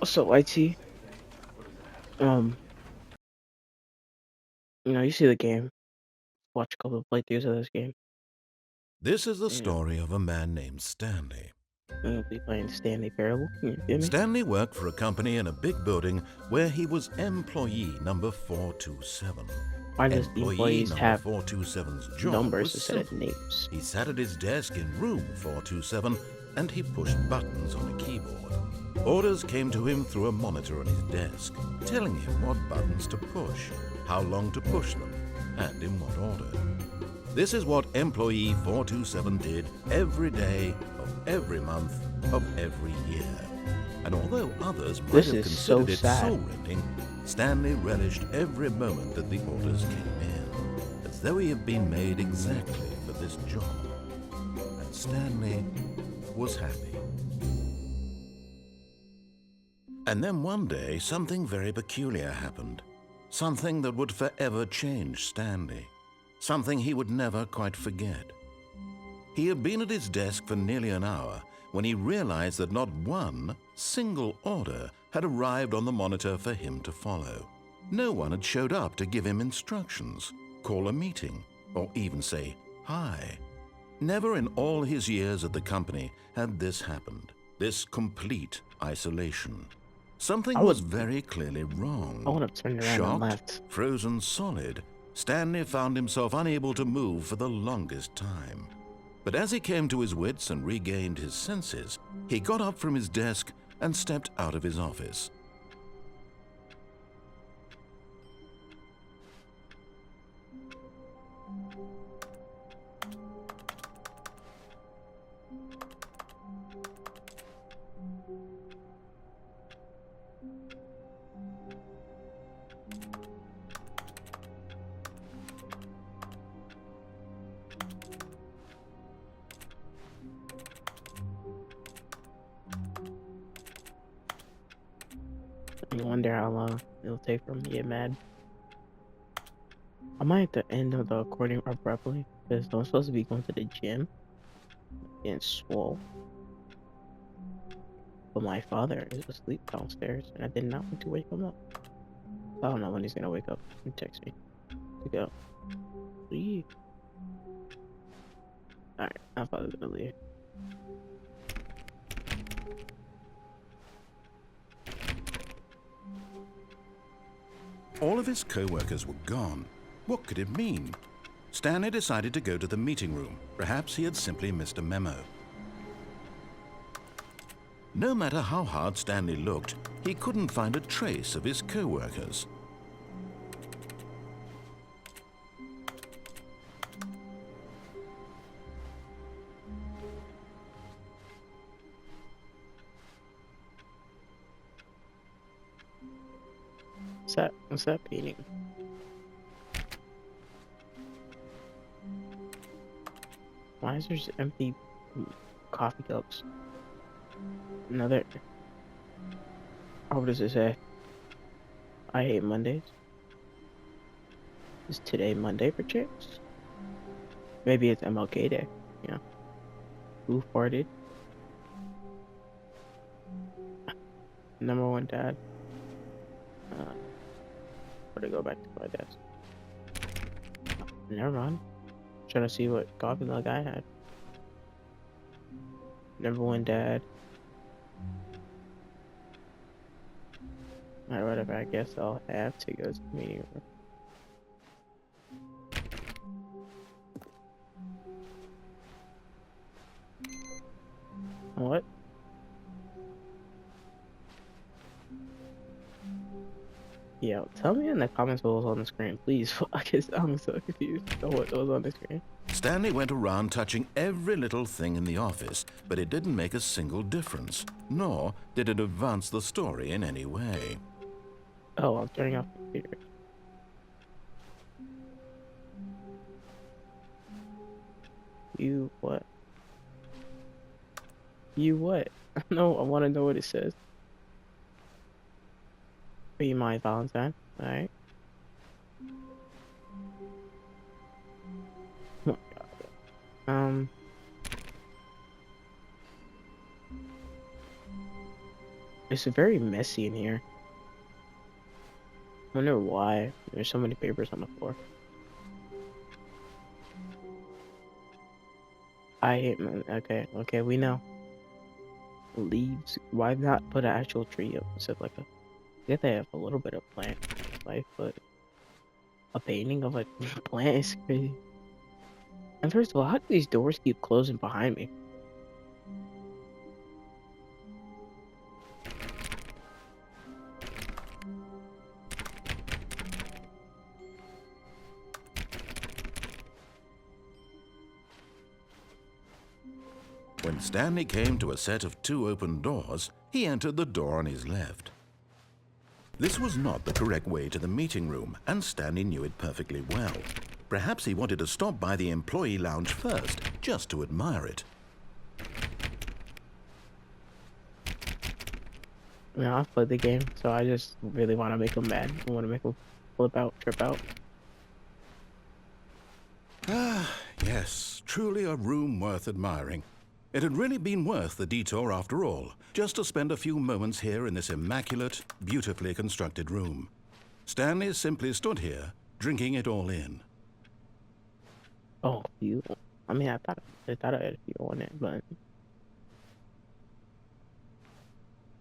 So IT, um, you see the game. Watch a couple of playthroughs of this game. This is the You know, story of a man named Stanley. we'll be playing Stanley Parable. You feel me? Stanley worked for a company in a big building where he was employee number 427. Why does the Employee employees number have 427's job was numbers instead of simple. names? He sat at his desk in room 427 and he pushed buttons on a keyboard. Orders came to him through a monitor on his desk, telling him what buttons to push, how long to push them, and in what order. This is what employee 427 did every day of every month of every year. And although others might This have is so considered it sad. soul-rending, Stanley relished every moment that the orders came in, as though he had been made exactly for this job. And Stanley was happy. And then one day, something very peculiar happened. Something that would forever change Stanley. Something he would never quite forget. He had been at his desk for nearly an hour when he realized that not one single order had arrived on the monitor for him to follow. No one had showed up to give him instructions, call a meeting, or even say hi. Never in all his years at the company had this happened, this complete isolation. I Something was would, very clearly wrong. I would have turned around and Shocked, left. frozen solid, Stanley found himself unable to move for the longest time. But as he came to his wits and regained his senses, he got up from his desk and stepped out of his office. I wonder how long it'll take for me to get mad. I might have to end of the recording abruptly because I'm supposed to be going to the gym and swole. But my father is asleep downstairs and I did not want to wake him up. I don't know when he's gonna wake up and text me to go. Leave. Alright, I'm probably gonna leave. All of his co-workers were gone. What could it mean? Stanley decided to go to the meeting room. Perhaps he had simply missed a memo. No matter how hard Stanley looked, he couldn't find a trace of his co-workers. What's that painting? Why is there just empty coffee cups? Another. Oh, what does it say? I hate Mondays. Is today Monday for chicks? Maybe it's MLK Day. Yeah. Who farted? Number one dad. Where to go back to my desk? Never mind. Trying to see what coffee mug I had. Number one dad. Alright, whatever. I guess I'll have to go to the meeting room. What? Yeah, tell me in the comments what was on the screen, please. Because I'm so confused on what was on the screen. Stanley went around touching every little thing in the office, but it didn't make a single difference, nor did it advance the story in any way. Oh, I'm turning off the computer. You what? You what? No, I want to know what it says. Be my Valentine. Alright. Oh my god. It's very messy in here. I wonder why there's so many papers on the floor. I hate my. Okay, we know. Leaves. Why not put an actual tree up instead of like a. I guess they have a little bit of plant life, but a painting of a plant is crazy. And first of all, how do these doors keep closing behind me? When Stanley came to a set of 2 open doors, he entered the door on his left. This was not the correct way to the meeting room, and Stanley knew it perfectly well. Perhaps he wanted to stop by the employee lounge first, just to admire it. Yeah, I've played the game, so I just really want to make them mad. I want to make them flip out, trip out. Ah, yes, truly a room worth admiring. It had really been worth the detour after all, just to spend a few moments here in this immaculate, beautifully constructed room. Stanley simply stood here, drinking it all in. Oh, you. I mean, I thought I had a few on it, but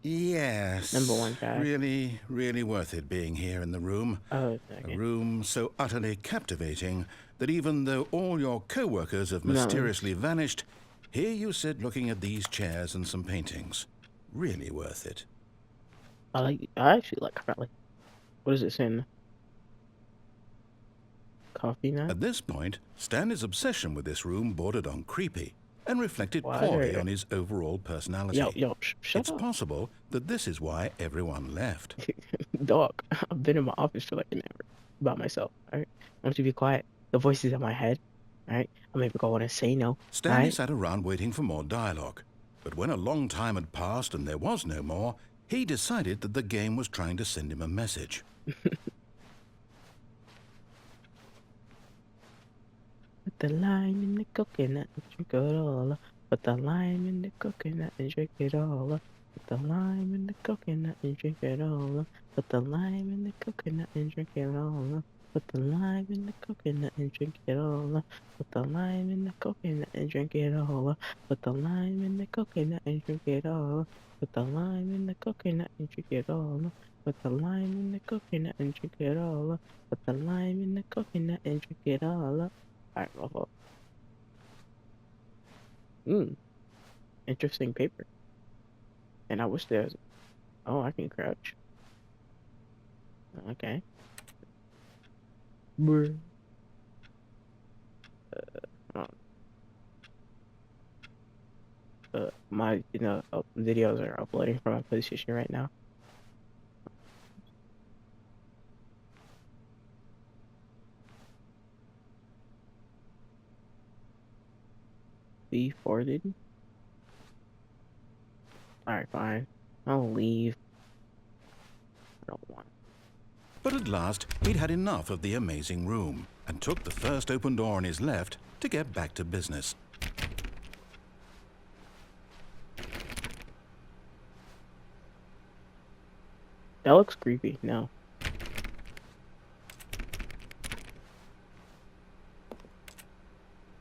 Yes, number one guy. really worth it being here in the room. Oh, A room so utterly captivating that even though all your co-workers have mysteriously vanished, here you sit looking at these chairs and some paintings. Really worth it. I actually like coffee. What is it saying? Coffee nut? At this point, Stanley's obsession with this room bordered on creepy and reflected poorly on his overall personality. Yo, shut it's up. possible that this is why everyone left. Dog, I've been in my office for like an hour by myself, alright? I want you to be quiet. The voices in my head, alright? I'm maybe going to say no. Stanley sat around waiting for more dialogue. But when a long time had passed and there was no more, he decided that the game was trying to send him a message. Put the lime in the coconut and drink it all up. Put the lime in the coconut and drink it all up. Put the lime in the coconut and drink it all up. Put the lime in the coconut and drink it all up. Put the lime in the coconut and drink it all up. Put the lime in the coconut and drink it all up. Put the lime in the coconut and drink it all up. Put the lime in the coconut and drink it all up. Put the lime in the coconut and drink it all up. Put the lime in the coconut and drink it all up. Alright, well. Interesting paper. And I wish there was. Oh, I can crouch. Okay. Brr. My videos are uploading from my PlayStation right now. Be forwarded. Alright, fine. I'll leave. I don't want. But at last, he'd had enough of the amazing room and took the first open door on his left to get back to business. That looks creepy. No.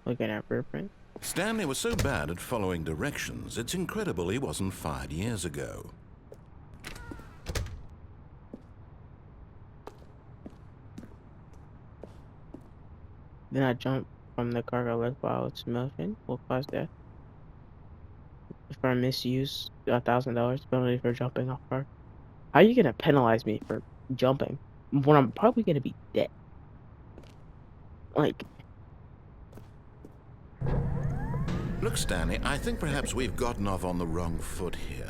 Looking at footprint. Stanley was so bad at following directions, it's incredible he wasn't fired years ago. Then I jump from the cargo lift while it's moving. Will cause death. For misuse, $1,000 penalty for jumping off car. How are you gonna penalize me for jumping when I'm probably gonna be dead? Like. Look, Stanley, I think perhaps we've gotten off on the wrong foot here.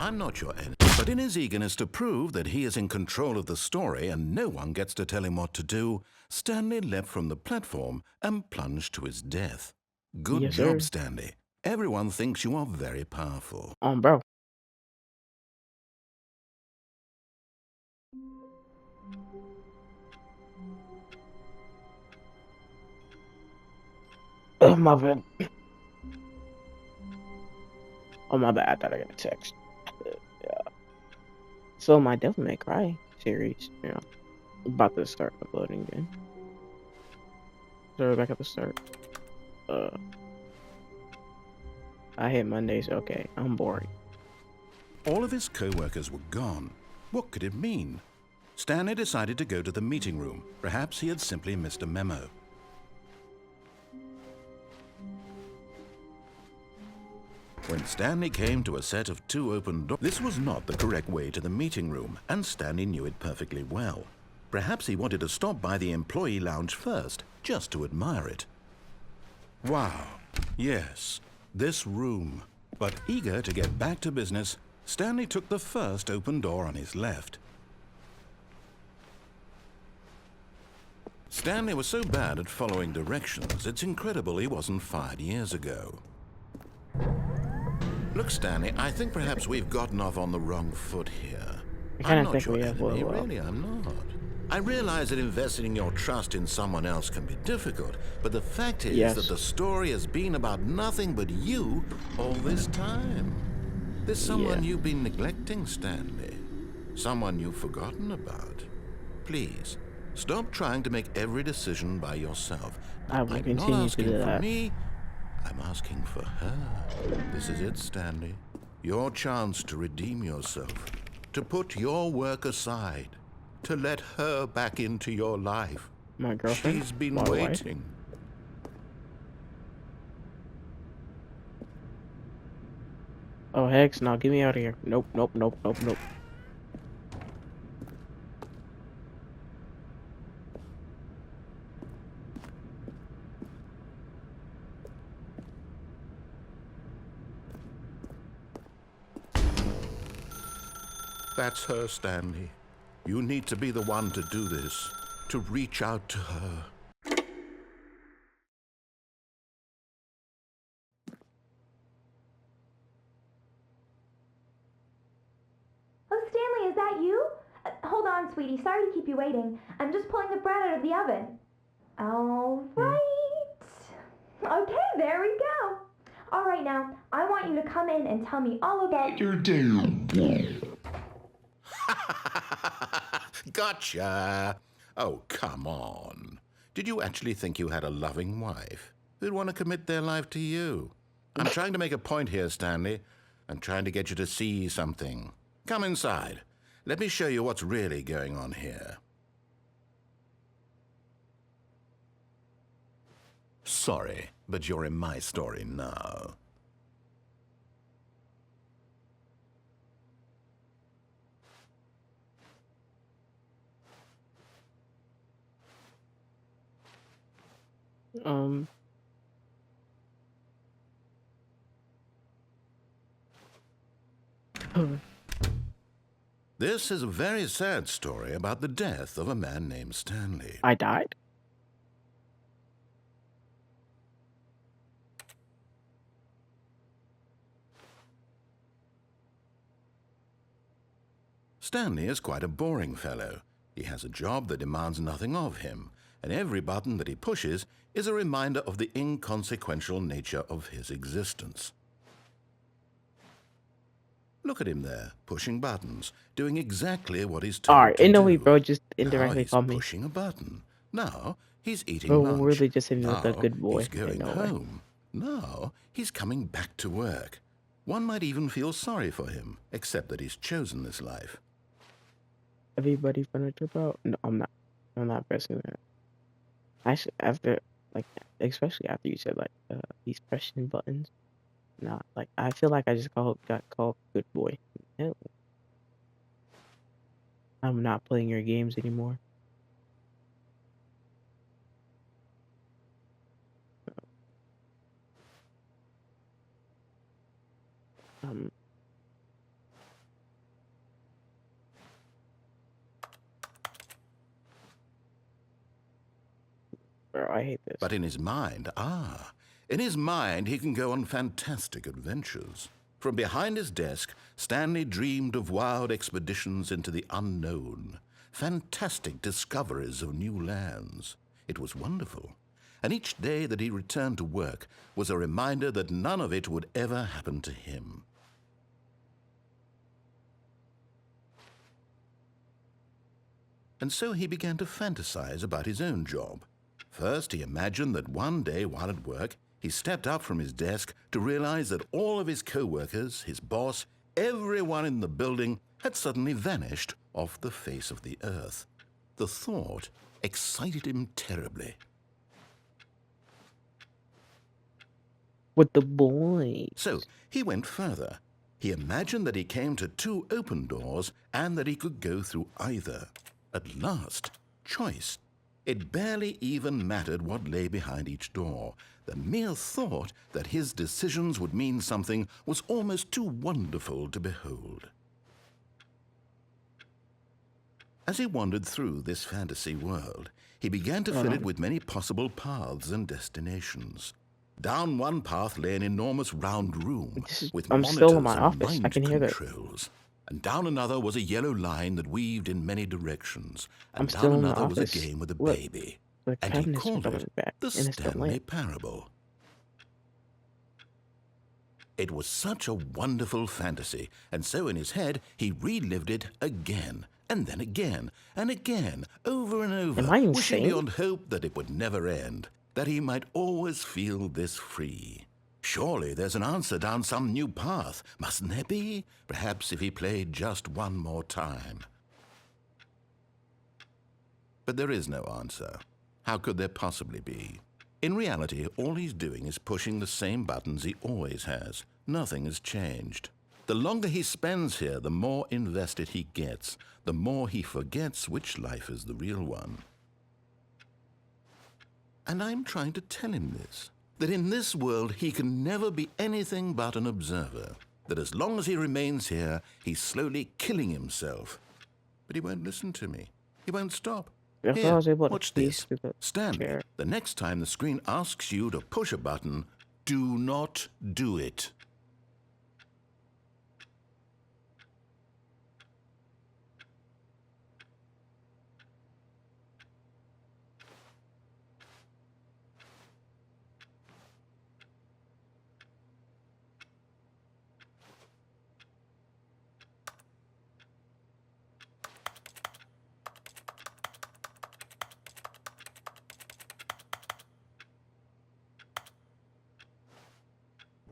I'm not your enemy, but in his eagerness to prove that he is in control of the story and no one gets to tell him what to do, Stanley leapt from the platform and plunged to his death. Good job, Stanley. Everyone thinks you are very powerful. Bro. Oh, my bad. Oh, my bad. I thought I got a text. Yeah. So my Devil May Cry series, about to start uploading again. So we're back at the start. Uh, I hate Mondays. Okay, I'm boring. All of his co-workers were gone. What could it mean? Stanley decided to go to the meeting room. Perhaps he had simply missed a memo. When Stanley came to a set of 2 open doors, this was not the correct way to the meeting room, and Stanley knew it perfectly well. Perhaps he wanted to stop by the employee lounge first, just to admire it. Wow, yes, this room. But eager to get back to business, Stanley took the first open door on his left. Stanley was so bad at following directions, it's incredible he wasn't fired years ago. Look, Stanley, I think perhaps we've gotten off on the wrong foot here. I kind I'm of not think your we have. enemy, Well, really, I'm not. I realize that investing your trust in someone else can be difficult, but the fact is yes. that the story has been about nothing but you all this time. There's someone you've been neglecting, Stanley. Someone you've forgotten about. Please, stop trying to make every decision by yourself. I will I'm continue not to asking do for that. me, I'm asking for her. This is it, Stanley. Your chance to redeem yourself, to put your work aside, to let her back into your life. My girlfriend. She's been my wife. waiting. Oh heck, no! Get me out of here! Nope, nope, nope, nope, nope. That's her, Stanley. You need to be the one to do this, to reach out to her. Oh, Stanley, is that you? Hold on, sweetie. Sorry to keep you waiting. I'm just pulling the bread out of the oven. All right. Okay, there we go. All right, now, I want you to come in and tell me all about your day. Gotcha! Oh, come on. Did you actually think you had a loving wife who'd want to commit their life to you? I'm trying to make a point here, Stanley. I'm trying to get you to see something. Come inside. Let me show you what's really going on here. Sorry, but you're in my story now. This is a very sad story about the death of a man named Stanley. I died? Stanley is quite a boring fellow. He has a job that demands nothing of him, and every button that he pushes is a reminder of the inconsequential nature of his existence. Look at him there, pushing buttons, doing exactly what he's told Alright, to in no do. way, bro, just Now indirectly he's call me. pushing a button. Now he's eating Bro, lunch. really just hit me with a Now good boy. he's going No way. home. Now he's coming back to work. One might even feel sorry for him, except that he's chosen this life. Everybody furniture, bro? No, I'm not. I'm not pressing that. Actually, after, like, especially after you said, like, he's pressing buttons. Nah, like, I feel like I just got called good boy. Ew. I'm not playing your games anymore. Bro, I hate this. But in his mind, he can go on fantastic adventures. From behind his desk, Stanley dreamed of wild expeditions into the unknown, fantastic discoveries of new lands. It was wonderful. And each day that he returned to work was a reminder that none of it would ever happen to him. and so he began to fantasize about his own job. First, he imagined that one day while at work, he stepped up from his desk to realize that all of his co-workers, his boss, everyone in the building had suddenly vanished off the face of the earth. The thought excited him terribly. With the boys. So he went further. He imagined that he came to 2 open doors and that he could go through either. At last, choice. It barely even mattered what lay behind each door. The mere thought that his decisions would mean something was almost too wonderful to behold. As he wandered through this fantasy world, he began to fill it with many possible paths and destinations. Down one path lay an enormous round room with I'm monitors still in my and office. I mind can hear that. controls. And down another was a yellow line that weaved in many directions. And I'm down still in the another was a office. game with a Look, baby. the And he cabinets are called coming it back, the and it's still Stanley lit. Parable. It was such a wonderful fantasy, and so in his head he relived it again, and then again, and again, over and over, Am I wishing insane? beyond hope that it would never end, that he might always feel this free. Surely there's an answer down some new path, mustn't there be? Perhaps if he played just one more time. But there is no answer. How could there possibly be? In reality, all he's doing is pushing the same buttons he always has. Nothing has changed. The longer he spends here, the more invested he gets, the more he forgets which life is the real one. And I'm trying to tell him this, that in this world he can never be anything but an observer, that as long as he remains here, he's slowly killing himself. But he won't listen to me. He won't stop. That's why I Here, was able to watch piece this. through the Stanley, chair. the next time the screen asks you to push a button, do not do it.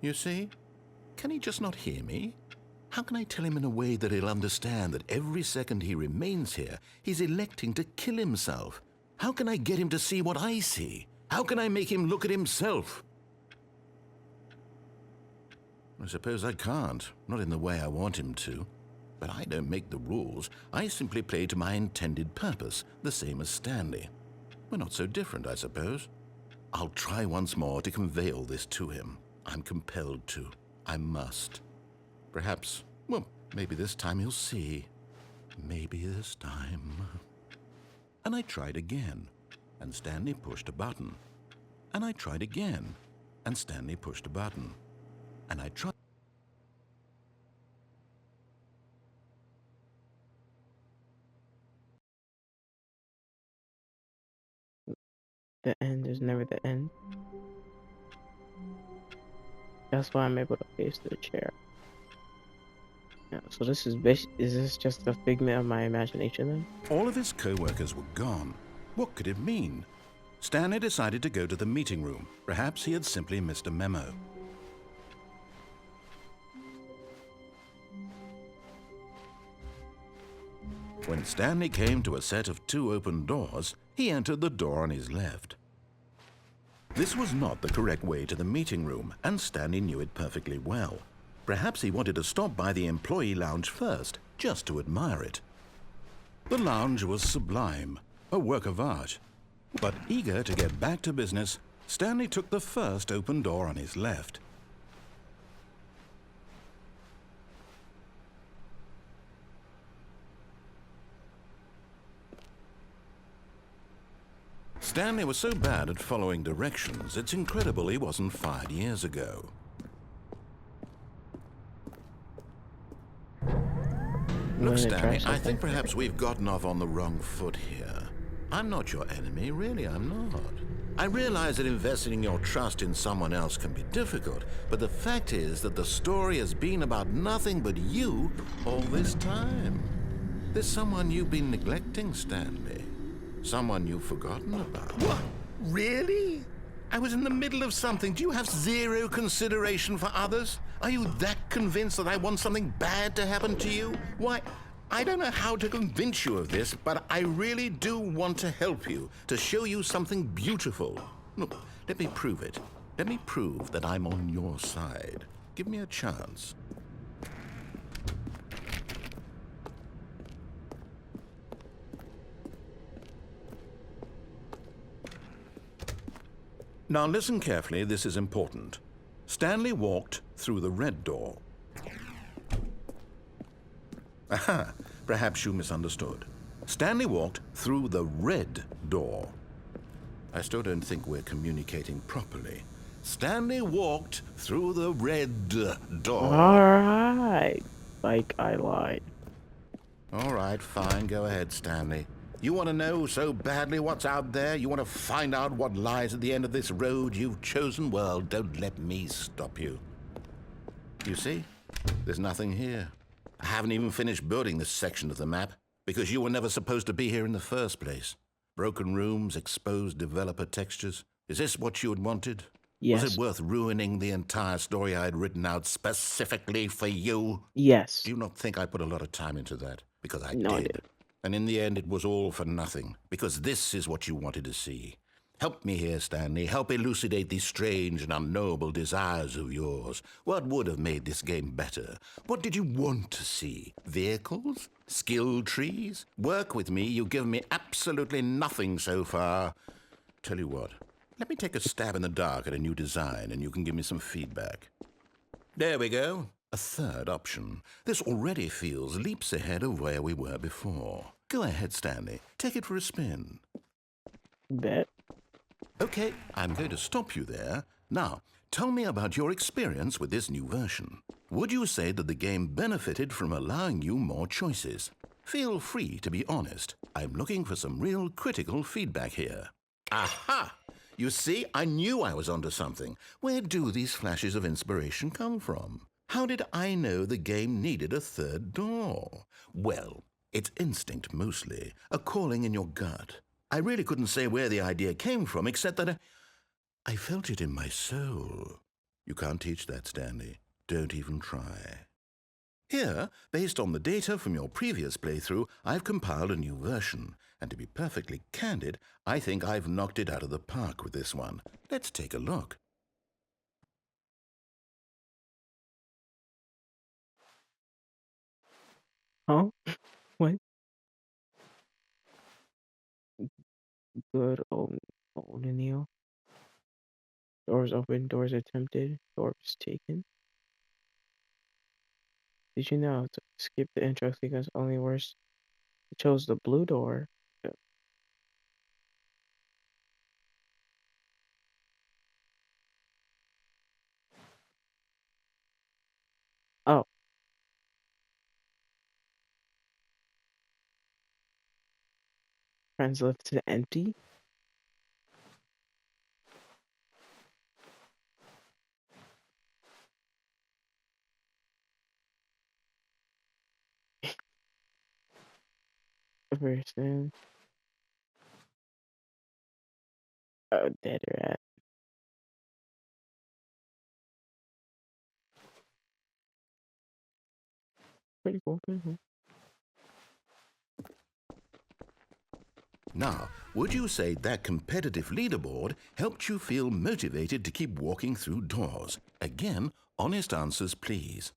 You see? Can he just not hear me? How can I tell him in a way that he'll understand that every second he remains here, he's electing to kill himself? How can I get him to see what I see? How can I make him look at himself? I suppose I can't, not in the way I want him to. But I don't make the rules. I simply play to my intended purpose, the same as Stanley. We're not so different, I suppose. I'll try once more to convey all this to him. I'm compelled to. I must. Perhaps, well, maybe this time he'll see. Maybe this time. And I tried again, and Stanley pushed a button. And I tried again, and Stanley pushed a button. And I tried. The end is never the end. That's why I'm able to face the chair. Yeah, so this is this just a figment of my imagination then? All of his co-workers were gone. What could it mean? Stanley decided to go to the meeting room. Perhaps he had simply missed a memo. When Stanley came to a set of 2 open doors, he entered the door on his left. This was not the correct way to the meeting room, and Stanley knew it perfectly well. Perhaps he wanted to stop by the employee lounge first, just to admire it. The lounge was sublime, a work of art. But eager to get back to business, Stanley took the first open door on his left. Stanley was so bad at following directions, it's incredible he wasn't fired years ago. Look, Stanley, I think perhaps we've gotten off on the wrong foot here. I'm not your enemy, really, I'm not. I realize that investing your trust in someone else can be difficult, but the fact is that the story has been about nothing but you all this time. There's someone you've been neglecting, Stanley. Someone you've forgotten about. What? Really? I was in the middle of something. Do you have zero consideration for others? Are you that convinced that I want something bad to happen to you? Why, I don't know how to convince you of this, but I really do want to help you, to show you something beautiful. Look, let me prove it. Let me prove that I'm on your side. Give me a chance. Now listen carefully, this is important. Stanley walked through the red door. Aha, perhaps you misunderstood. Stanley walked through the red door. I still don't think we're communicating properly. Stanley walked through the red door. Alright. Like I lied. All right, fine, go ahead, Stanley. You want to know so badly what's out there? You want to find out what lies at the end of this road you've chosen? Well, don't let me stop you. You see? There's nothing here. I haven't even finished building this section of the map because you were never supposed to be here in the first place. Broken rooms, exposed developer textures. Is this what you had wanted? Yes. Was it worth ruining the entire story I had written out specifically for you? Yes. Do you not think I put a lot of time into that? Because I No, I did. did. And in the end, it was all for nothing, because this is what you wanted to see. Help me here, Stanley. Help elucidate these strange and unknowable desires of yours. What would have made this game better? What did you want to see? Vehicles? Skill trees? Work with me. You've given me absolutely nothing so far. Tell you what, let me take a stab in the dark at a new design, and you can give me some feedback. There we go. A third option. This already feels leaps ahead of where we were before. Go ahead, Stanley. Take it for a spin. Bet. Okay, I'm going to stop you there. Now, tell me about your experience with this new version. Would you say that the game benefited from allowing you more choices? Feel free to be honest. I'm looking for some real critical feedback here. Aha! You see, I knew I was onto something. Where do these flashes of inspiration come from? How did I know the game needed a third door? Well, it's instinct mostly, a calling in your gut. I really couldn't say where the idea came from, except that I felt it in my soul. You can't teach that, Stanley. Don't even try. Here, based on the data from your previous playthrough, I've compiled a new version. And to be perfectly candid, I think I've knocked it out of the park with this one. Let's take a look. Huh? What? Good old Neil. Doors open, doors attempted, doors taken. Did you know to skip the intro sequence only worse? It chose the blue door. Oh, friends left to empty. Person. Oh, dead rat. Pretty cool, pretty cool. Now, would you say that competitive leaderboard helped you feel motivated to keep walking through doors? Again, honest answers, please.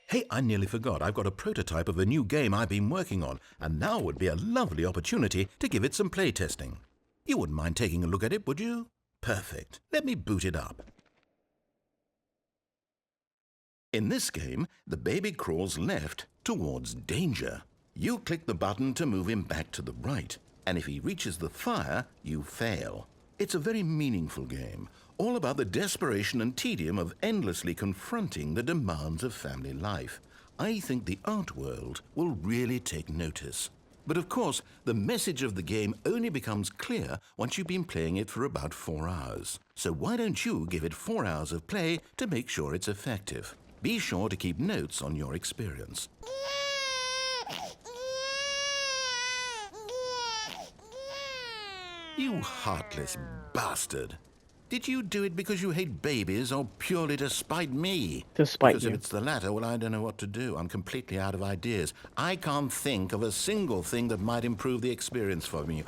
Hey, I nearly forgot. I've got a prototype of a new game I've been working on, and now would be a lovely opportunity to give it some playtesting. You wouldn't mind taking a look at it, would you? Perfect. Let me boot it up. In this game, the baby crawls left towards danger. You click the button to move him back to the right, and if he reaches the fire, you fail. It's a very meaningful game, all about the desperation and tedium of endlessly confronting the demands of family life. I think the art world will really take notice. But of course, the message of the game only becomes clear once you've been playing it for about 4 hours. So why don't you give it 4 hours of play to make sure it's effective? Be sure to keep notes on your experience. You heartless bastard. Did you do it because you hate babies or purely to spite me? To spite Because you. if it's the latter, well, I don't know what to do. I'm completely out of ideas. I can't think of a single thing that might improve the experience for me.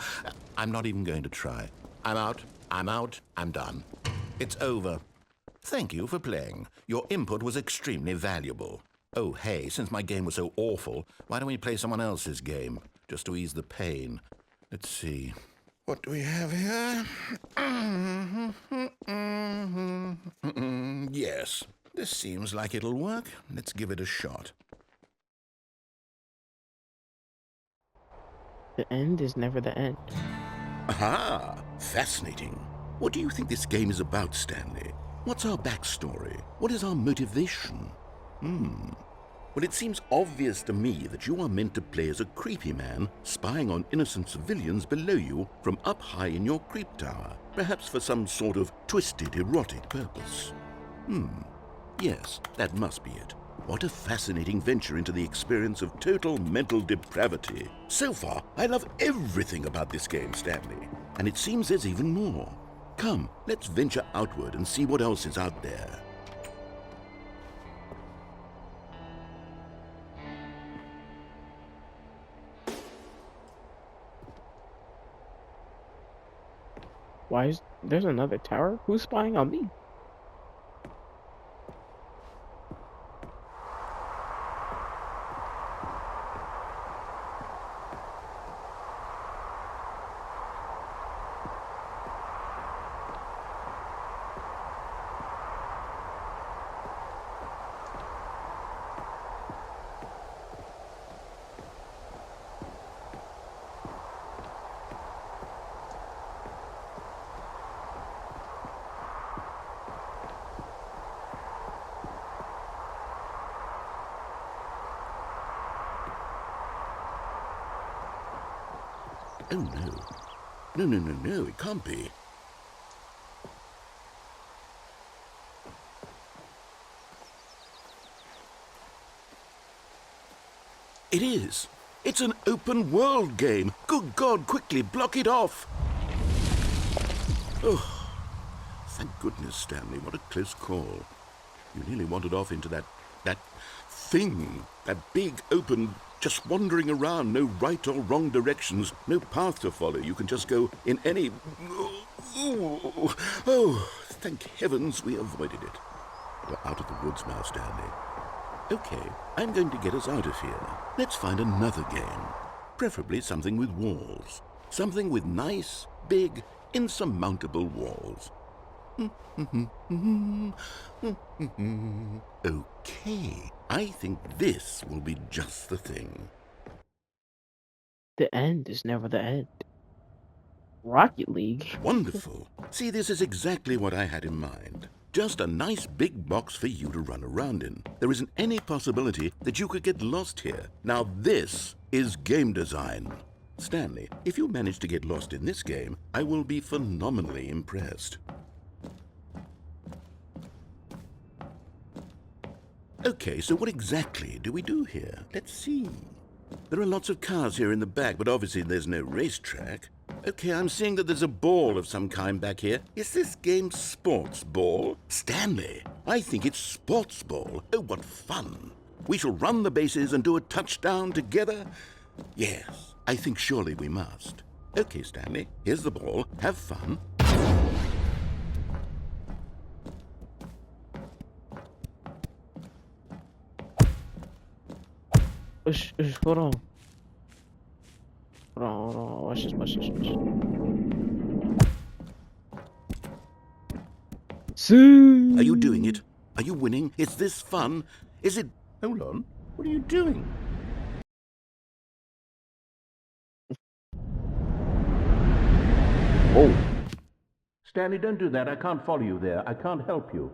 I'm not even going to try. I'm out. I'm done. It's over. Thank you for playing. Your input was extremely valuable. Oh, hey, since my game was so awful, why don't we play someone else's game, just to ease the pain? Let's see. What do we have here? Yes, this seems like it'll work. Let's give it a shot. The end is never the end. Aha! Fascinating. What do you think this game is about, Stanley? What's our backstory? What is our motivation? Well, it seems obvious to me that you are meant to play as a creepy man spying on innocent civilians below you from up high in your creep tower, perhaps for some sort of twisted, erotic purpose. Yes, that must be it. What a fascinating venture into the experience of total mental depravity. So far, I love everything about this game, Stanley, and it seems there's even more. Come, let's venture outward and see what else is out there. Why is there's another tower? Who's spying on me? Oh, no. No, it can't be. It is. It's an open world game. Good God, quickly, block it off. Oh, thank goodness, Stanley. What a close call. You nearly wandered off into that thing, that big, open, just wandering around, no right or wrong directions, no path to follow. You can just go in any... Oh, thank heavens we avoided it. We're out of the woods now, Stanley. Okay, I'm going to get us out of here. Let's find another game. Preferably something with walls. Something with nice, big, insurmountable walls. Okay, I think this will be just the thing. The end is never the end. Rocket League. Wonderful. See, this is exactly what I had in mind. Just a nice big box for you to run around in. There isn't any possibility that you could get lost here. Now this is game design. Stanley, if you manage to get lost in this game, I will be phenomenally impressed. Okay, so what exactly do we do here? Let's see. There are lots of cars here in the back, but obviously there's no racetrack. Okay, I'm seeing that there's a ball of some kind back here. Is this game sports ball? Stanley, I think it's sports ball. Oh, what fun. We shall run the bases and do a touchdown together? Yes, I think surely we must. Okay, Stanley, here's the ball. Have fun. Hold on. Hold on. Watch this. See? Are you doing it? Are you winning? Is this fun? Is it... Hold on. What are you doing? Oh. Stanley, don't do that. I can't follow you there. I can't help you.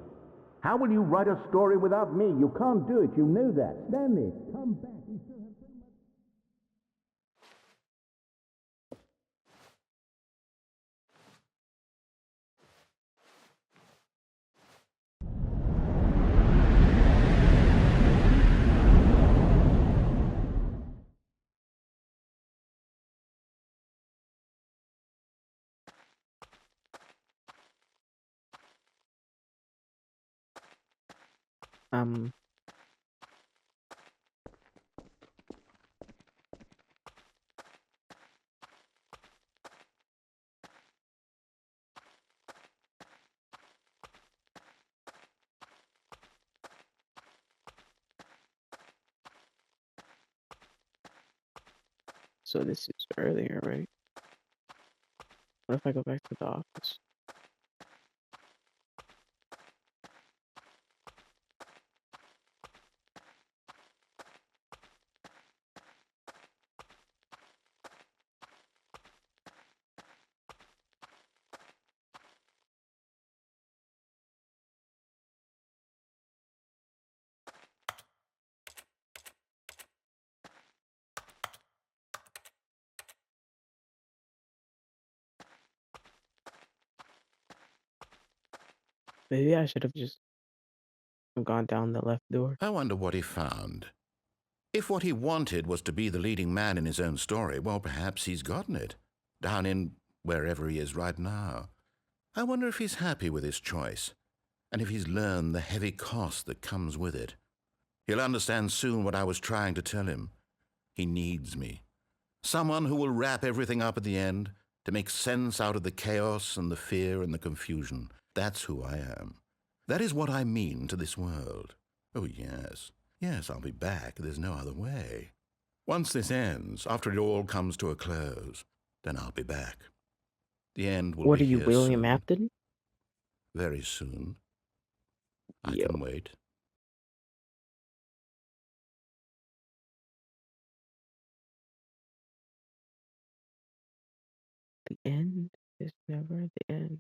How will you write a story without me? You can't do it. You know that. Stanley, come back. We still have so much... Um, so this is earlier, right? What if I go back to the office? Maybe I should have just gone down the left door. I wonder what he found. If what he wanted was to be the leading man in his own story, well, perhaps he's gotten it, down in wherever he is right now. I wonder if he's happy with his choice, and if he's learned the heavy cost that comes with it. He'll understand soon what I was trying to tell him. He needs me. Someone who will wrap everything up at the end, to make sense out of the chaos and the fear and the confusion. That's who I am. That is what I mean to this world. Oh, yes. Yes, I'll be back. There's no other way. Once this ends, after it all comes to a close, then I'll be back. The end will What be are you, here William soon. Afton? Very soon. I Yo. can wait. The end is never the end.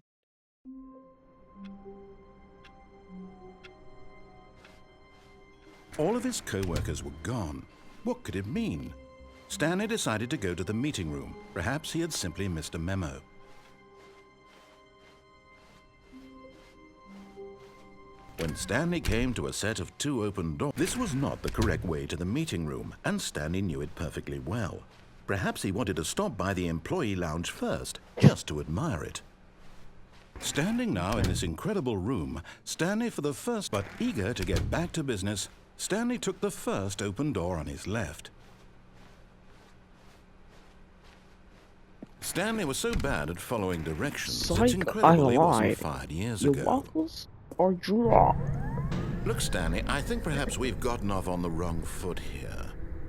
All of his co-workers were gone. What could it mean? Stanley decided to go to the meeting room. Perhaps he had simply missed a memo. When Stanley came to a set of 2 open doors, this was not the correct way to the meeting room, and Stanley knew it perfectly well. Perhaps he wanted to stop by the employee lounge first, just to admire it. Standing now in this incredible room, Stanley for the first, but eager to get back to business, Stanley took the first open door on his left. Stanley was so bad at following directions, it's Psych, incredible I he wasn't lied. fired years Your ago. waffles are dry. Look, Stanley, I think perhaps we've gotten off on the wrong foot here.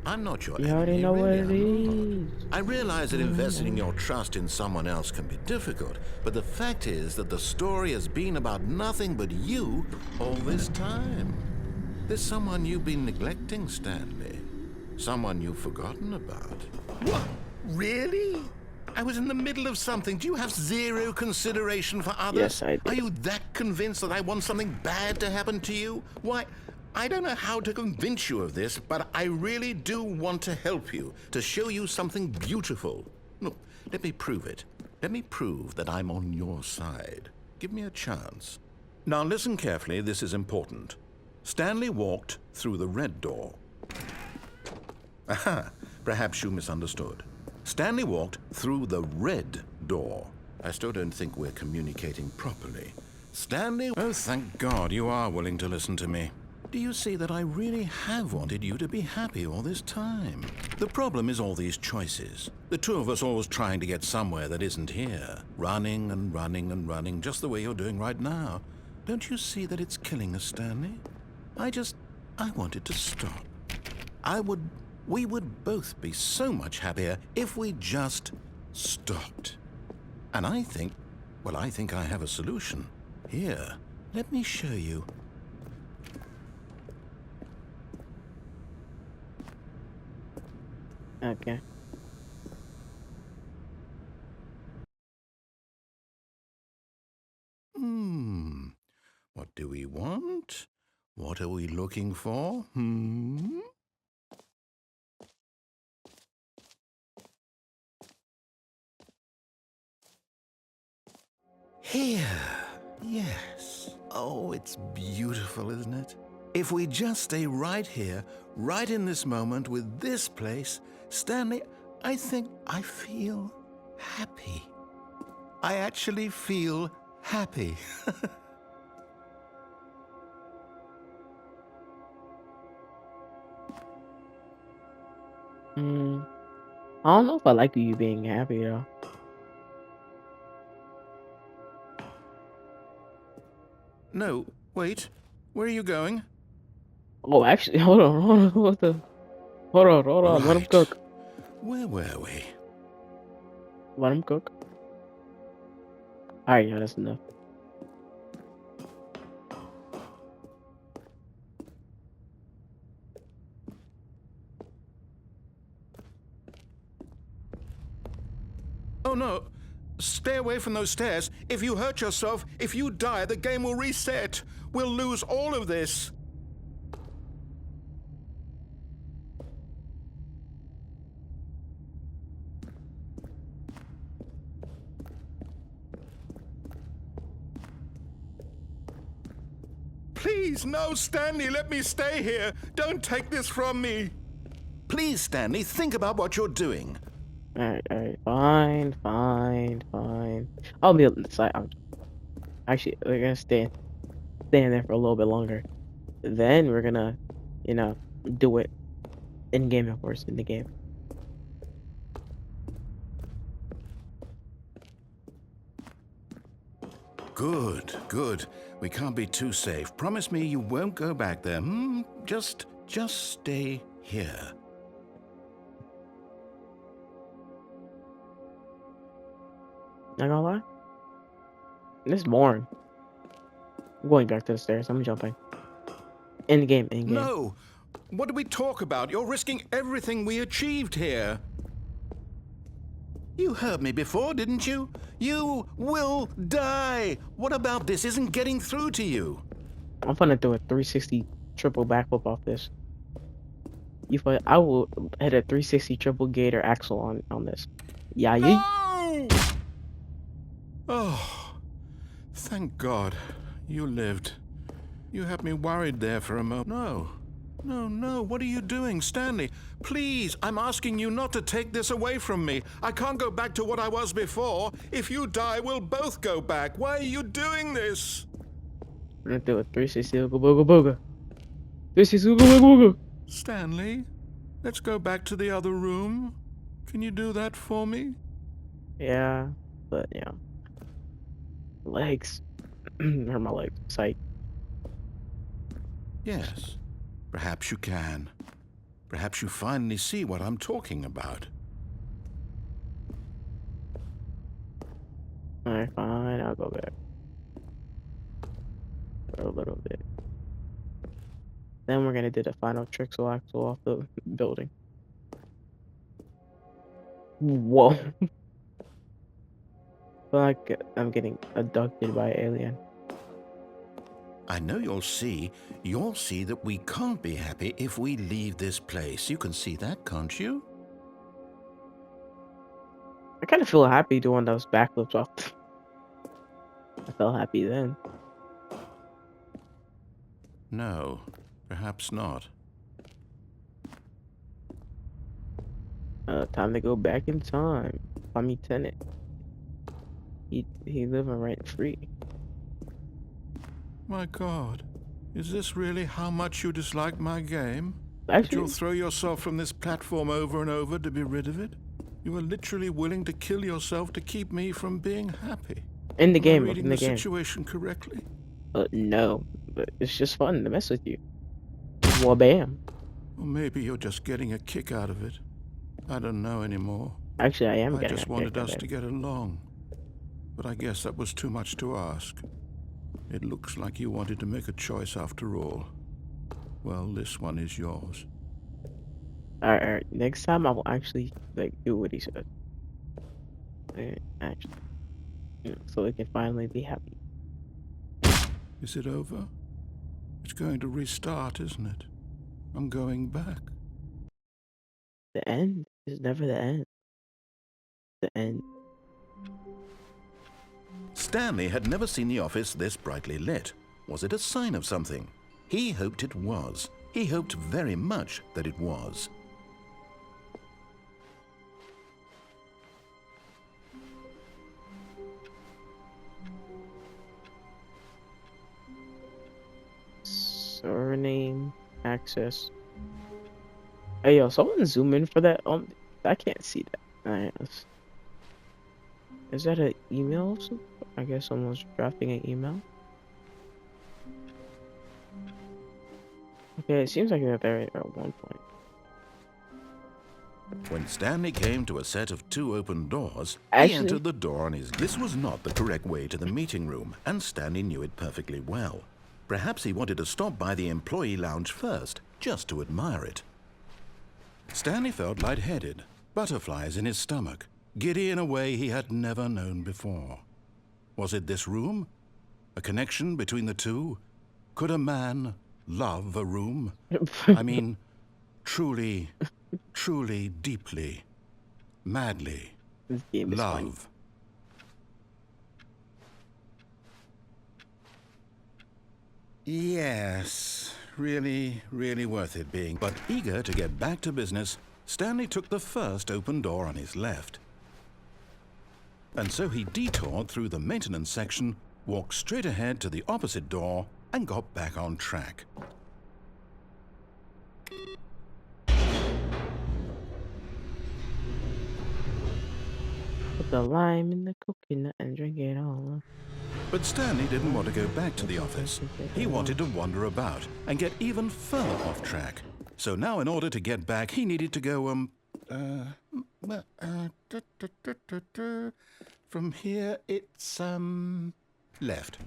I'm not your You enemy, already know what really, it I'm not. is. I realize that investing your trust in someone else can be difficult, but the fact is that the story has been about nothing but you all this time. There's someone you've been neglecting, Stanley. Someone you've forgotten about. What? Really? I was in the middle of something. Do you have zero consideration for others? Yes, I do. Are you that convinced that I want something bad to happen to you? Why, I don't know how to convince you of this, but I really do want to help you, to show you something beautiful. Look, let me prove it. Let me prove that I'm on your side. Give me a chance. Now listen carefully, this is important. Stanley walked through the red door. Aha, perhaps you misunderstood. Stanley walked through the red door. I still don't think we're communicating properly. Stanley, oh, thank God you are willing to listen to me. Do you see that I really have wanted you to be happy all this time? The problem is all these choices. The two of us always trying to get somewhere that isn't here. Running and running and running, just the way you're doing right now. Don't you see that it's killing us, Stanley? I wanted to stop. We would both be so much happier if we just stopped. And I think I have a solution. Here, let me show you. Okay. What do we want? What are we looking for? Here. Yes. Oh, it's beautiful, isn't it? If we just stay right here, right in this moment with this place, Stanley, I think I feel happy. I actually feel happy. Mm, I don't know if I like you being happy though. No, wait. Where are you going? Oh, actually, hold on. What the? Hold on. Let him Right. cook. Where were we? Let him cook. All right, yeah, that's enough. Oh no. Stay away from those stairs. If you hurt yourself, if you die, the game will reset. We'll lose all of this. Please, no, Stanley, let me stay here. Don't take this from me. Please, Stanley, think about what you're doing. All right, fine. I'll be on the side. Actually, we're gonna stay in there for a little bit longer. Then we're gonna, you know, do it in game, of course, in the game. Good, good. We can't be too safe. Promise me you won't go back there. Just stay here. Not gonna lie, this is boring. I'm going back to the stairs. I'm jumping. In the game, in game. No! What did we talk about? You're risking everything we achieved here. You heard me before, didn't you? You will die! What about this isn't getting through to you? I'm gonna do a 360 triple backflip off this. I will hit a 360 triple gator axle on this. Yeah, yeah. No! Oh, thank God. You lived. You had me worried there for a moment. No, what are you doing, Stanley? Please, I'm asking you not to take this away from me. I can't go back to what I was before. If you die, we'll both go back. Why are you doing this? I'm gonna do a 360 ooga booga booga. 360 ooga booga booga. Stanley, let's go back to the other room. Can you do that for me? Yeah, but yeah. Legs. Hurt my legs. Sight. Yes, perhaps you can. Perhaps you finally see what I'm talking about. Alright, fine. I'll go back for a little bit. Then we're gonna do the final trickle axle off the building. Whoa. Feel like I'm getting abducted by an alien. I know you'll see that we can't be happy if we leave this place. You can see that, can't you? I kind of feel happy doing those backflips off. I felt happy then. No, perhaps not. Time to go back in time. Call me Tenant. He living rent free. My God, is this really how much you dislike my game? That Actually, you'll throw yourself from this platform over and over to be rid of it? You are literally willing to kill yourself to keep me from being happy. in the Am game, I reading in the the game. situation correctly? No, but it's just fun to mess with you. Well, bam. Or maybe you're just getting a kick out of it. I don't know anymore. Actually, I am I getting just a wanted kick out us of to it. get along. But I guess that was too much to ask. It looks like you wanted to make a choice after all. Well, this one is yours. Alright. Next time I will actually like do what he said. Actually, so we can finally be happy. Is it over? It's going to restart, isn't it? I'm going back. The end is never the end. The end. Stanley had never seen the office this brightly lit. Was it a sign of something? He hoped it was. He hoped very much that it was. Surname access. Hey, yo, someone zoom in for that. I can't see that. Alright, is that an email? Or something? I guess someone's drafting an email. Okay, it seems like they're there at one point. When Stanley came to a set of 2 open doors, he Actually, entered the door on his... This was not the correct way to the meeting room, and Stanley knew it perfectly well. Perhaps he wanted to stop by the employee lounge first, just to admire it. Stanley felt lightheaded, butterflies in his stomach, giddy in a way he had never known before. Was it this room? A connection between the two? Could a man love a room? I mean, truly, truly, deeply, madly this game is funny. love. Yes, really, really worth it being. But eager to get back to business, Stanley took the first open door on his left. And so he detoured through the maintenance section, walked straight ahead to the opposite door, and got back on track. Put the lime in the coconut and drink it all up. But Stanley didn't want to go back to the office. He wanted to wander about and get even further off track. So now in order to get back, he needed to go, from here it's, left.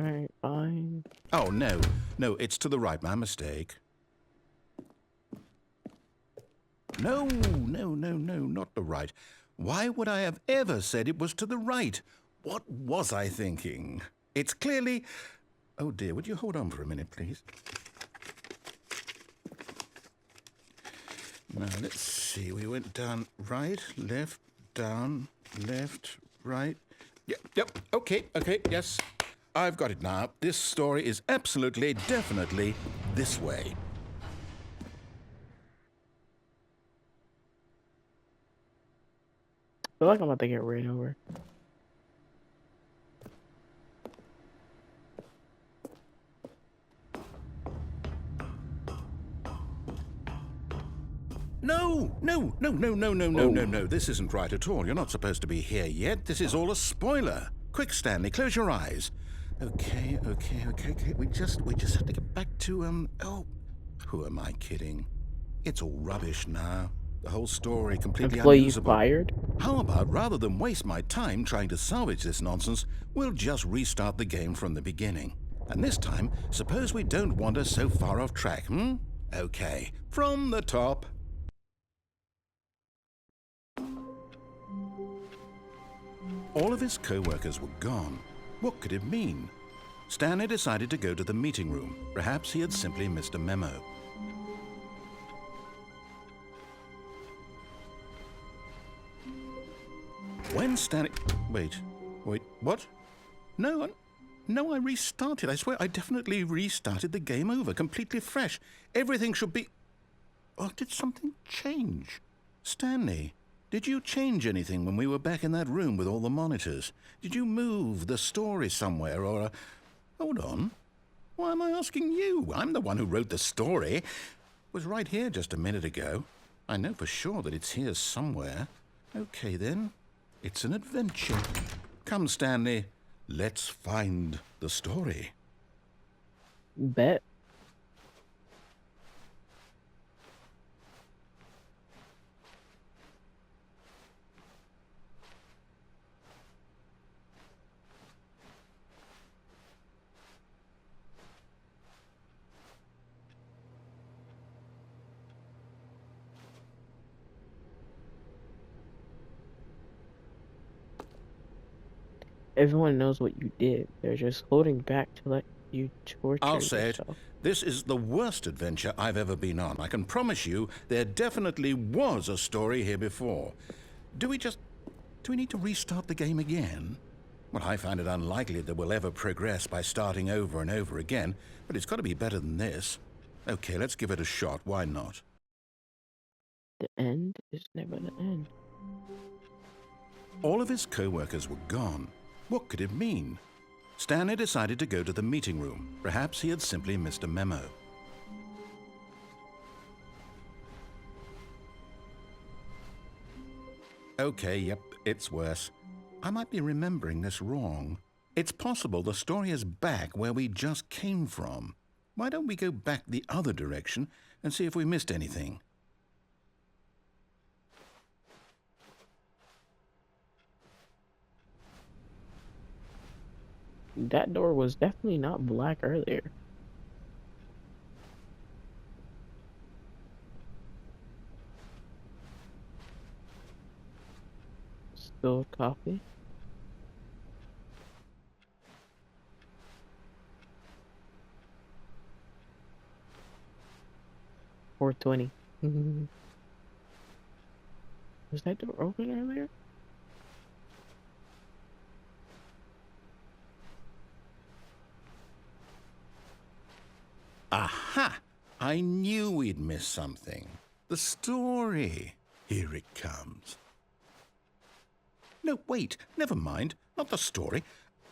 Alright, fine. Oh, no, it's to the right, my mistake. No, not the right. Why would I have ever said it was to the right? What was I thinking? It's clearly... Oh dear, would you hold on for a minute, please? Now, let's see. We went down right, left, down, left, right. Yep, okay, yes. I've got it now. This story is absolutely, definitely this way. I feel like I'm about to get ran over. No. This isn't right at all. You're not supposed to be here yet. This is all a spoiler. Quick, Stanley, close your eyes. Okay. We just have to get back to, oh, who am I kidding? It's all rubbish now. The whole story completely Employee unusable. fired? How about, rather than waste my time trying to salvage this nonsense, we'll just restart the game from the beginning. And this time, suppose we don't wander so far off track, Okay, from the top. All of his co-workers were gone. What could it mean? Stanley decided to go to the meeting room. Perhaps he had simply missed a memo. When Stanley... Wait, what? No, I restarted. I swear I definitely restarted the game over, completely fresh. Everything should be... Oh, did something change? Stanley, did you change anything when we were back in that room with all the monitors? Did you move the story somewhere or... Hold on. Why am I asking you? I'm the one who wrote the story. It was right here just a minute ago. I know for sure that it's here somewhere. Okay, then. It's an adventure. Come, Stanley. Let's find the story. Bet. Everyone knows what you did. They're just holding back to let you torture I'll say it. yourself. This is the worst adventure I've ever been on. I can promise you there definitely was a story here before. Do we need to restart the game again? Well, I find it unlikely that we'll ever progress by starting over and over again, but it's got to be better than this. Okay, let's give it a shot. Why not? The end is never the end. All of his co-workers were gone. What could it mean? Stanley decided to go to the meeting room. Perhaps he had simply missed a memo. Okay, yep, it's worse. I might be remembering this wrong. It's possible the story is back where we just came from. Why don't we go back the other direction and see if we missed anything? That door was definitely not black earlier. Still coffee. $4.20. Was that door open earlier? Aha! I knew we'd miss something. The story. Here it comes. No, wait, never mind. Not the story.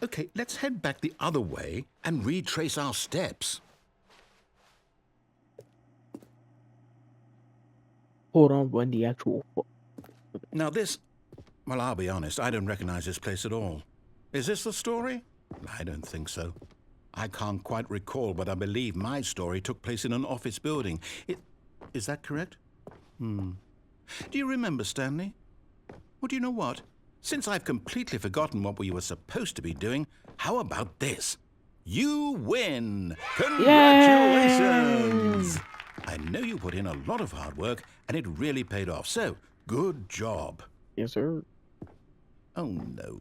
Okay, let's head back the other way and retrace our steps. Hold on, when the actual... Now this... Well, I'll be honest, I don't recognize this place at all. Is this the story? I don't think so. I can't quite recall, but I believe my story took place in an office building. Is that correct? Do you remember, Stanley? Well, do you know what? Since I've completely forgotten what we were supposed to be doing, how about this? You win! Congratulations! Yay! I know you put in a lot of hard work, and it really paid off, so good job. Yes, sir. Oh, no.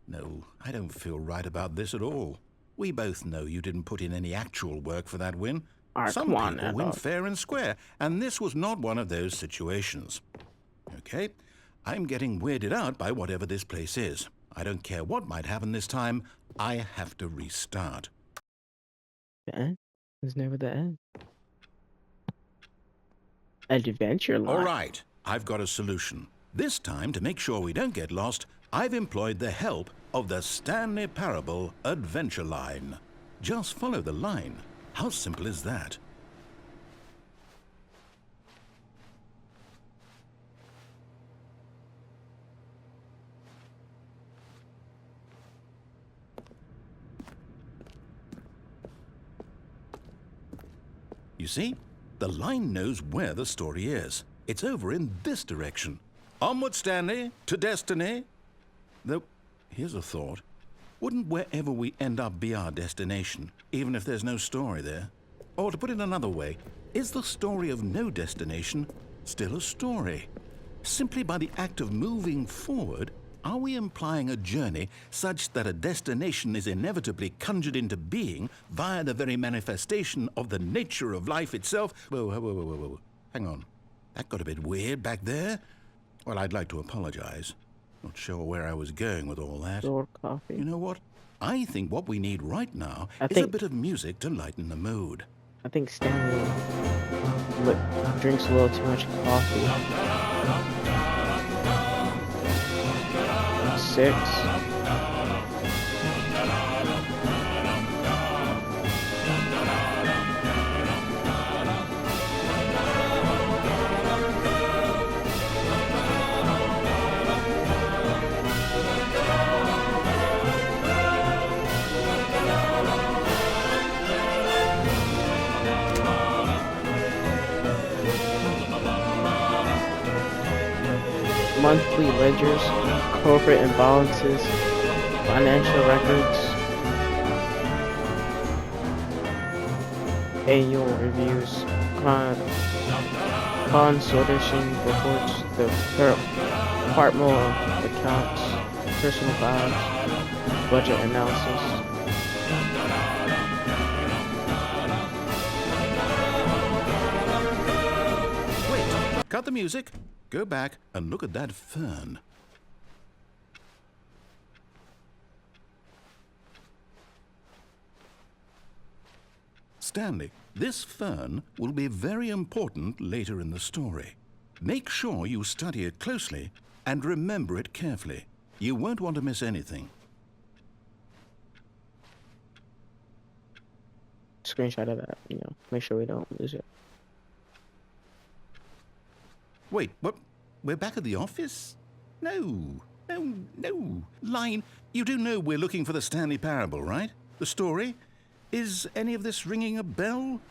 No, I don't feel right about this at all. We both know you didn't put in any actual work for that win. Some people win fair and square, and this was not one of those situations. Okay, I'm getting weirded out by whatever this place is. I don't care what might happen this time. I have to restart. The end is never the end. Adventure line. All right, I've got a solution. This time, to make sure we don't get lost, I've employed the help of the Stanley Parable Adventure Line. Just follow the line. How simple is that? You see, the line knows where the story is. It's over in this direction. Onward, Stanley, to destiny. Though, here's a thought. Wouldn't wherever we end up be our destination, even if there's no story there? Or to put it another way, is the story of no destination still a story? Simply by the act of moving forward, are we implying a journey such that a destination is inevitably conjured into being via the very manifestation of the nature of life itself? Whoa. Hang on. That got a bit weird back there. Well, I'd like to apologize. Not sure where I was going with all that. Coffee. You know what? I think what we need right now is a bit of music to lighten the mood. I think Stanley drinks a little too much coffee. 6. Monthly ledgers, corporate imbalances, financial records, annual reviews, consolidation reports, the department of accounts, personal files, budget analysis. Wait, cut the music. Go back and look at that fern. Stanley, this fern will be very important later in the story. Make sure you study it closely and remember it carefully. You won't want to miss anything. screenshot of that. Make sure we don't lose it. Wait, what? We're back at the office? No. Line, you do know we're looking for the Stanley Parable, right? The story? Is any of this ringing a bell?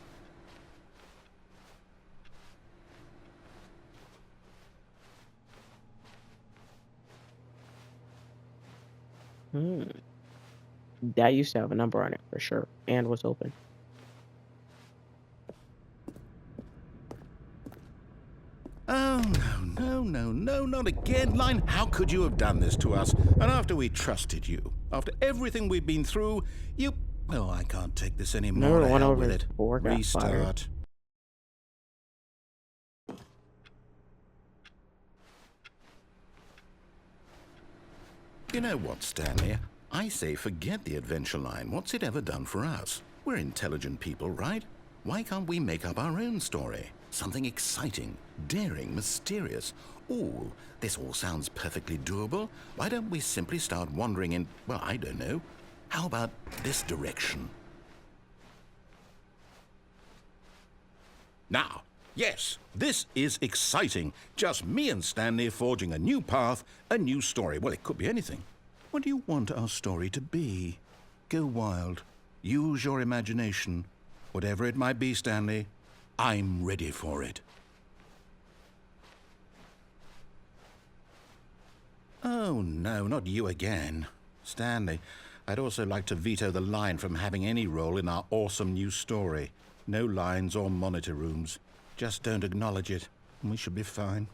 That used to have a number on it for sure, and was open. Oh, no, not again. Line, how could you have done this to us? And after we trusted you, after everything we've been through, you... Well, I can't take this anymore. Remember To one hell over with it. before got fired? Restart. You know what, Stanley? I say forget the adventure line. What's it ever done for us? We're intelligent people, right? Why can't we make up our own story? Something exciting, daring, mysterious. Ooh, this all sounds perfectly doable. Why don't we simply start wandering in, well, I don't know. How about this direction? Now, yes, this is exciting. Just me and Stanley forging a new path, a new story. Well, it could be anything. What do you want our story to be? Go wild. Use your imagination. Whatever it might be, Stanley, I'm ready for it. Oh, no, not you again. Stanley, I'd also like to veto the line from having any role in our awesome new story. No lines or monitor rooms. Just don't acknowledge it, and we should be fine.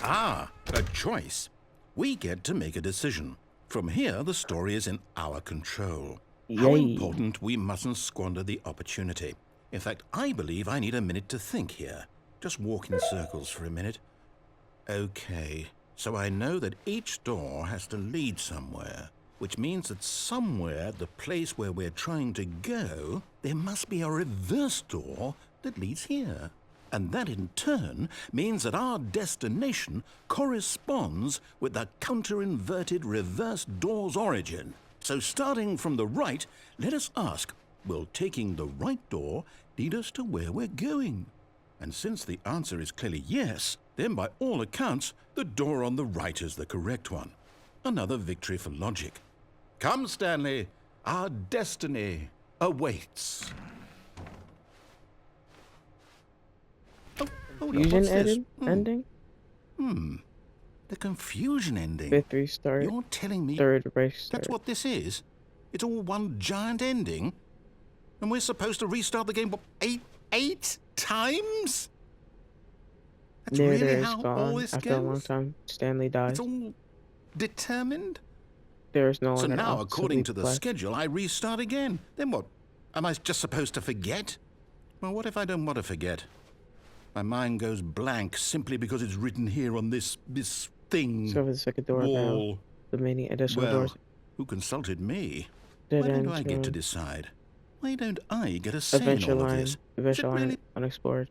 Ah, a choice. We get to make a decision. From here, the story is in our control. How Yay. important we mustn't squander the opportunity. In fact, I believe I need a minute to think here. Just walk in circles for a minute. Okay, so I know that each door has to lead somewhere, which means that somewhere, the place where we're trying to go, there must be a reverse door that leads here. And that in turn means that our destination corresponds with the counter-inverted reverse door's origin. So starting from the right, let us ask, will taking the right door lead us to where we're going? And since the answer is clearly yes, then by all accounts, the door on the right is the correct one. Another victory for logic. Come, Stanley, our destiny awaits. Hold on, Fusion what's this? ending? The confusion ending. 5th restart. You're telling me 3rd restart. that's what this is? It's all one giant ending? And we're supposed to restart the game, what, eight times? That's There it really is, how all gone. this After goes? a long time, Stanley dies. It's all determined? There is no So longer now, an according to obsolete the play. schedule, I restart again. Then what? Am I just supposed to forget? Well, what if I don't want to forget? My mind goes blank simply because it's written here on this thing. So for the second door wall. now, the many additional Well, doors. who consulted me? Dead Why don't end I get to room. decide? Why don't I get a say in Adventure all of line. this? Adventure line really? unexplored.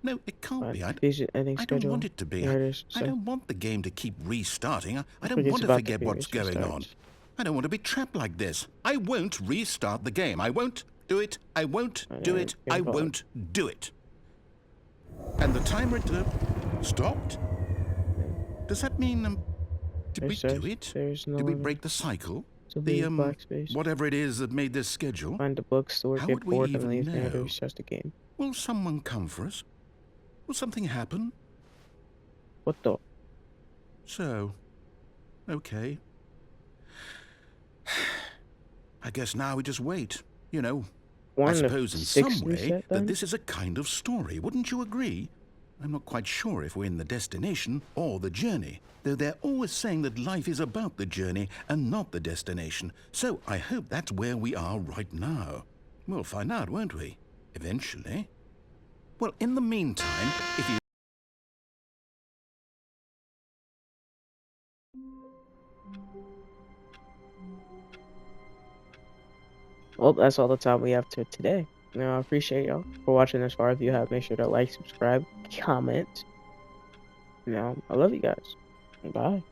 No, it can't be. Fusion ending I schedule. don't want it to be. Here it is. I So, don't want the game to keep restarting. I don't forget want to about the forget what's previous going on. restarts. I don't want to be trapped like this. I won't restart the game. I won't do it. I won't do it. I won't do it. And the timer stopped? Does that mean, did we do it? There's no Did we longer break the cycle? the black space. Whatever it is that made this schedule? Find the bookstore, How get would we bored, and even leave, and know? restart the game. Will someone come for us? Will something happen? What the? So, okay. I guess now we just wait, you know. I One suppose in of some 6 way reset that then? this is a kind of story, wouldn't you agree? I'm not quite sure if we're in the destination or the journey, though they're always saying that life is about the journey and not the destination, so I hope that's where we are right now. We'll find out, won't we? Eventually. Well, in the meantime, if you... Well, that's all the time we have to today. I appreciate y'all for watching this far. If you have, make sure to like, subscribe, comment. I love you guys. Bye.